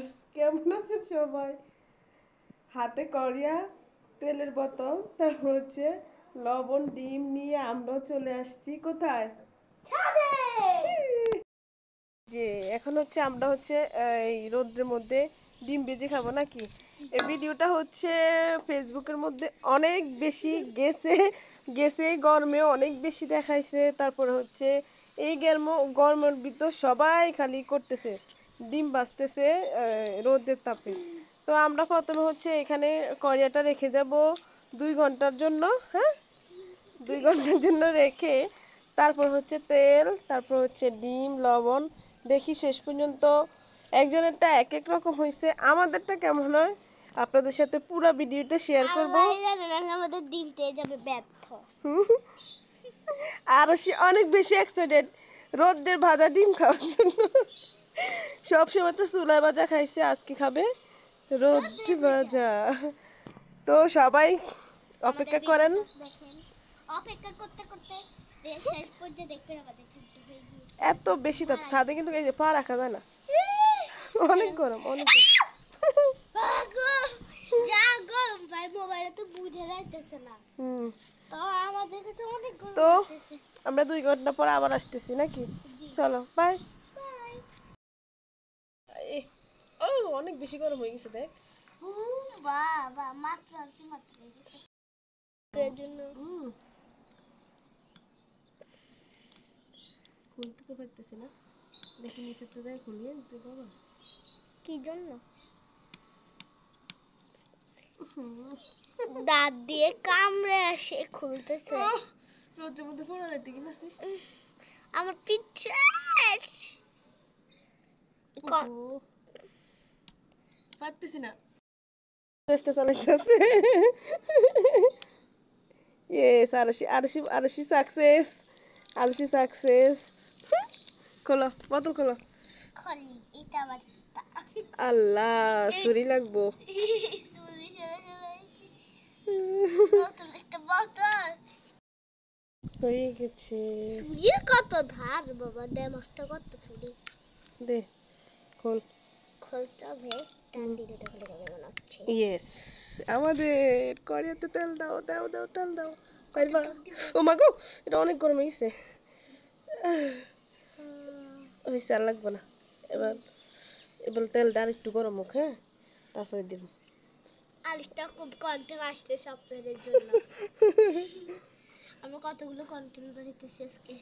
Viewers, কেমন আছেন সবাই? হাতে কড়িয়া, তেলের বোতল, তারপর হচ্ছে লবণ, ডিম নিয়ে আমরাও চলে আসছি কোথায়? ছাদে। যে এখন হচ্ছে আমরা হচ্ছে এই রোদ্রের মধ্যে ডিম ভেজে খাবো নাকি? এই ভিডিওটা হচ্ছে ফেসবুকের মধ্যে অনেক বেশি গেছে গেছে গরমে অনেক বেশি দেখাইছে। তারপর হচ্ছে এই গরমের ভিতর সবাই খালি করতেছে ডিম ভাজতেছে রোদের তাপে। তো আমরা প্রথমে হচ্ছে এখানে কড়াইটা রেখে যাব 2 ঘন্টার জন্য। হ্যাঁ, 2 ঘন্টার জন্য রেখে তারপর হচ্ছে তেল, তারপর হচ্ছে ডিম, লবণ, দেখি শেষ পর্যন্ত একজনেরটা এক এক রকম হয়েছে, আমাদেরটা কেমন হয় আপনাদের সাথে পুরো ভিডিওটা শেয়ার করব। আমাদের ডিম পেয়ে যাবে ব্যর্থ। আর সে অনেক বেশি এক্সাইটেড রোদের ভাজা ডিম খাওয়ার জন্য। সবসময় তো চুলায় ভাজা খাইছে, আজকে খাবে রোদ ভাজা। তো সবাই অপেক্ষা করেন। অপেক্ষা করতে করতে শেষ পর্যন্ত দেখতে আমাদের চুপ হয়ে গিয়েছে। এত বেশি তাপ ছাদে, কিন্তু এই যে পা রাখা যায় না, অনেক গরম অনেক যা গরম ভাই, মোবাইলে তো বুঝে যাইতেছে না। হুম। তো আমাদের কাছে অনেক গরম তো লাগতেছে। আমরা 2 ঘন্টা পর আবার আসতেছি নাকি? চলো বাই। ও অনেক বেশি গরম হয়ে গেছে দেখ। বাবা মাত্র আসি মাত্র এর জন্য খুলতে তো পারতেছি না, দেখি নিচে তো যাই খুলিয়ে নিতে বাবা। কি জন্য? দাঁত দিয়ে কামড়ে আসে খুলতেছে। রোদের মধ্যে পড়া যাইতে কি নাছি আমার পিছে পারতেছি না, চেষ্টা চালাইতেছে। ইয়েস, আরশি আরশি আরশি সাকসেস, আরশি সাকসেস। খোলো বোতল খোলো। খলি এটা আমার আল্লাহ, ছুরি লাগবো। নতুন একটা বোতল হয়ে গেছে। ছুরির কত ধার বাবা, দেমাকটা কত ছুরি। দে খোল। খোলতে হবে, টান দিলে তো খুলে যাবে মনে হচ্ছে। ইয়েস, আমাদের কড়াইতে তেল দাও দাও দাও তেল দাও। পারবা? ও মা গো, এটা অনেক গরম হয়ে গেছে। হয়েছে, আর লাগবে না। এবার এবার তেলটা আর একটু গরম হোক, হ্যাঁ, তারপরে দিব। আরেকটা খুব কন্টেন্ট আসতেছে আপনাদের জন্য। আমরা কতগুলো কন্টেন্ট বানাইতেছি আজকে।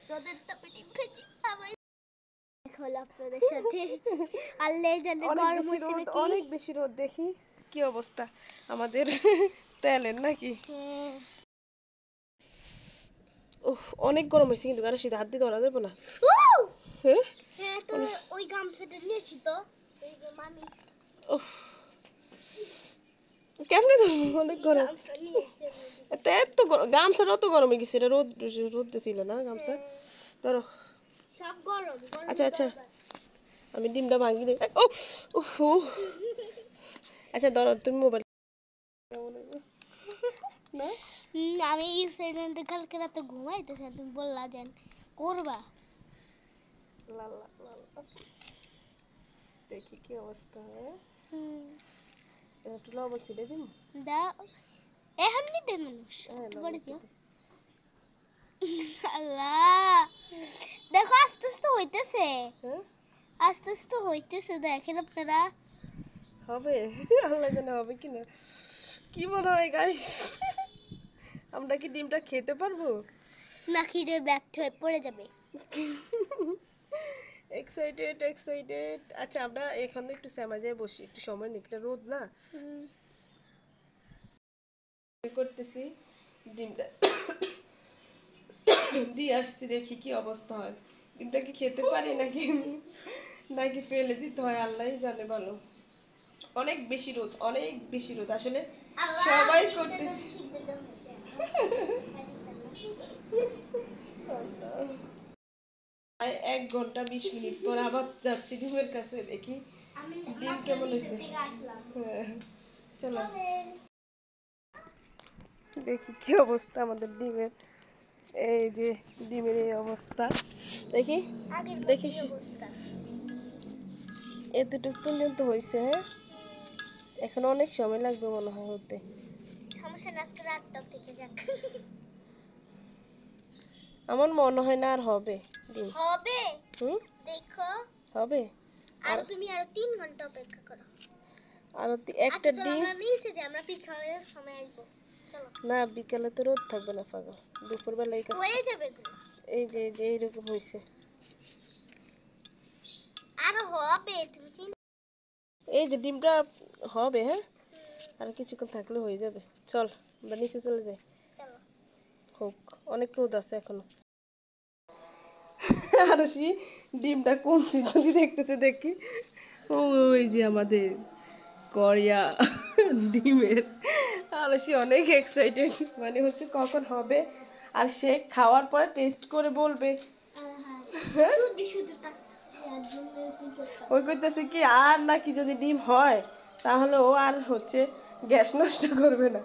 তোদের তাপে ডিম ভাজি আবার হলো আপনাদের সাথে। আল্লাহ জানে গরম হয়েছে নাকি। অনেক বেশি রোদ, দেখি কি অবস্থা আমাদের তেলের নাকি। উফ, অনেক গরম হয়েছে, কিন্তু আর সেটা হাত দিয়ে ধরা যাবে না। হ্যাঁ হ্যাঁ, তো ওই গামছাটা নিয়েছি তো এই যে মামি। উফ, কেমনে ধরবো, অনেক গরম। এত গামছাটা অত গরম হয়ে গেছে, এটা রোদ ছিল না গামছা। ধরো সব গরম। আচ্ছা আচ্ছা, আমি ডিমটা ভাঙি দিই। ও উফ, আচ্ছা ধরো তুমি মোবাইল না। আমি এই সাইডে কালকে রাতে ঘুমাইতেছি, তুমি বললা যেন করবা। দেখি কি অবস্থা হয়। একটু লবণ ছিটে দিন। দাও এখন নি দে মানুষ হ্যাঁ, করে দিও। আল্লাহ, দেখো আস্তে আস্তে হইতেছে। হ্যাঁ আস্তে আস্তে হইতেছে, দেখেন আপনারা। হবে, আল্লাহ জানে হবে কিনা। কি মনে হয় গাইস, আমরা কি ডিমটা খেতে পারবো? না খিদে ব্যর্থ হয়ে পড়ে যাবে। Excited excited. আচ্ছা আমরা এখানে একটু শ্যামাজায় বসি, একটু সময় নিই, একটা রোদ না করতেছি। ডিমটা দিয়ে আসছি, দেখি কি অবস্থা হয়। ডিমটা কি খেতে পারি নাকি নাকি ফেলে দিতে হয়, আল্লাহই জানে ভালো। অনেক বেশি রোদ, অনেক বেশি রোদ আসলে সবাই করতেছে। 1 ঘন্টা 20 মিনিট পর আবার যাচ্ছি ডিমের কাছে, দেখি ডিম কেমন হয়েছে। হ্যাঁ চলো দেখি কি অবস্থা আমাদের ডিমের। এই যে ডিমের এই অবস্থা, দেখি দেখি এতটুকু পর্যন্ত হয়েছে, হ্যাঁ? এখন অনেক সময় লাগবে মনে হয় হতে। সমস্যা না, আজকে রাতটা থেকে যাক। আমার মনে হয় না আর হবে ডিম। হবে, হুম, দেখো হবে। আর তুমি আরো 3 ঘন্টা অপেক্ষা করো। আর একটা আচ্ছা চলো ডিম। আমরা নিচে যাই, আমরা বিকালের সময় আসবো। চলো না, বিকালে তো রোদ থাকবে না পাগল, দুপুরবেলা এই কাজ। হয়ে যাবে গো। এই যে এইরকম হয়েছে। আর হবে, তুমি এই যে ডিমটা হবে, হ্যাঁ? আর কিছুক্ষণ থাকলে হয়ে যাবে। চল আমরা নিচে চলে যাই। চলো। হোক, অনেক রোদ আছে এখনো। আর ডিমটা কোন যদি দেখতেছে দেখি। ওই যে আমাদের করিয়া ডিমের। আর অনেক এক্সাইটেড, মানে হচ্ছে কখন হবে আর সে খাওয়ার পরে টেস্ট করে বলবে। হ্যাঁ, ওই করতেছে কি আর নাকি যদি ডিম হয় তাহলে ও আর হচ্ছে গ্যাস নষ্ট করবে না,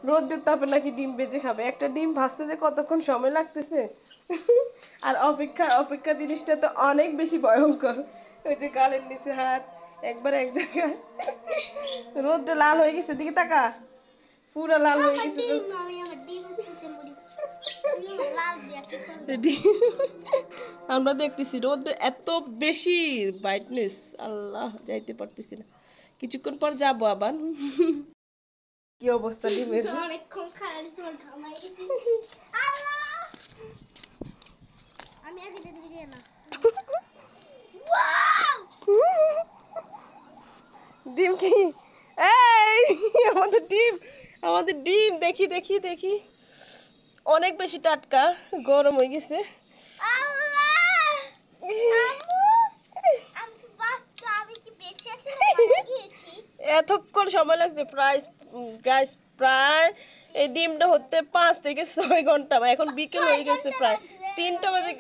রোদের তাপে নাকি ডিম ভেজে খাবে। একটা ডিম ভাজতে যে কতক্ষণ সময় লাগতেছে। আর অপেক্ষা অপেক্ষা জিনিসটা তো অনেক বেশি ভয়ঙ্কর। ওই যে গালের নিচে হাত, একবার এক জায়গায় রোদে লাল হয়ে গেছে, দিকে তাকা, পুরা লাল হয়ে গেছে। আমরা দেখতেছি রোদ এত বেশি ব্রাইটনেস, আল্লাহ যাইতে পারতেছি না, কিছুক্ষণ পর যাবো আবার। কি অবস্থা ডিমের। আমি আগে দিদি না। ডিম কি? এই আমাদের ডিম, আমাদের ডিম দেখি দেখি দেখি, অনেক বেশি টাটকা, গরম হয়ে গেছে। এতক্ষণ সময় লাগছে প্রায়, গাইস, প্রায় এই ডিমটা হতে 5 থেকে 6 ঘন্টা। এখন বিকেল হয়ে গেছে প্রায় 3টা বাজে,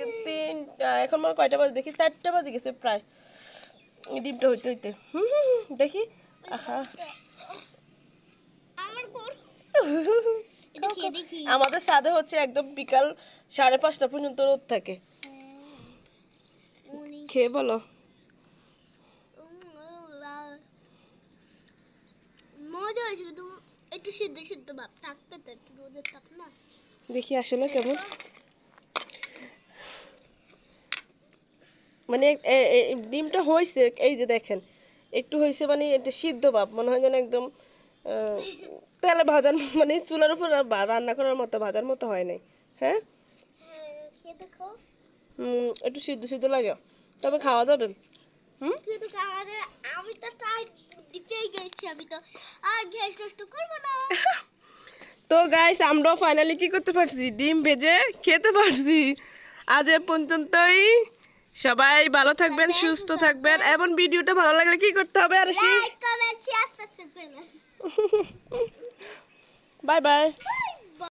এখন আমার কয়টা বাজে দেখি, 4টা বাজে গেছে প্রায় এই ডিমটা হইতে হইতে। দেখি, আহা, আমাদের ছাদে হচ্ছে একদম বিকাল 5:30 পর্যন্ত রোদ থাকে। খেয়ে বলো। মজা হয়েছে কিন্তু একটু সিদ্ধ সিদ্ধ ভাব থাকবে তো, একটু রোদের তাপ না। দেখি আসলে কেমন, মানে ডিমটা হয়েছে এই যে দেখেন, একটু হয়েছে, মানে এটা সিদ্ধ ভাব মনে হয় যেন একদম তেলে ভাজার, মানে চুলার উপর রান্না করার মতো ভাজার মতো হয় নাই। হ্যাঁ, খেয়ে দেখো। একটু সিদ্ধ সিদ্ধ লাগে, তবে খাওয়া যাবে। কিন্তু আমাদের, আমি তো ট্রাই দিতেই গেছি, আমি তো আর গ্যাস নষ্ট করবো না। তো গাইস, আমরাও ফাইনালি কি করতে পারছি, ডিম ভেজে খেতে পারছি। আজ এ পর্যন্তই, সবাই ভালো থাকবেন, সুস্থ থাকবেন, এবং ভিডিওটা ভালো লাগলে কি করতে হবে আর লাইক কমেন্ট শেয়ার সাবস্ক্রাইব করবেন। Bye bye.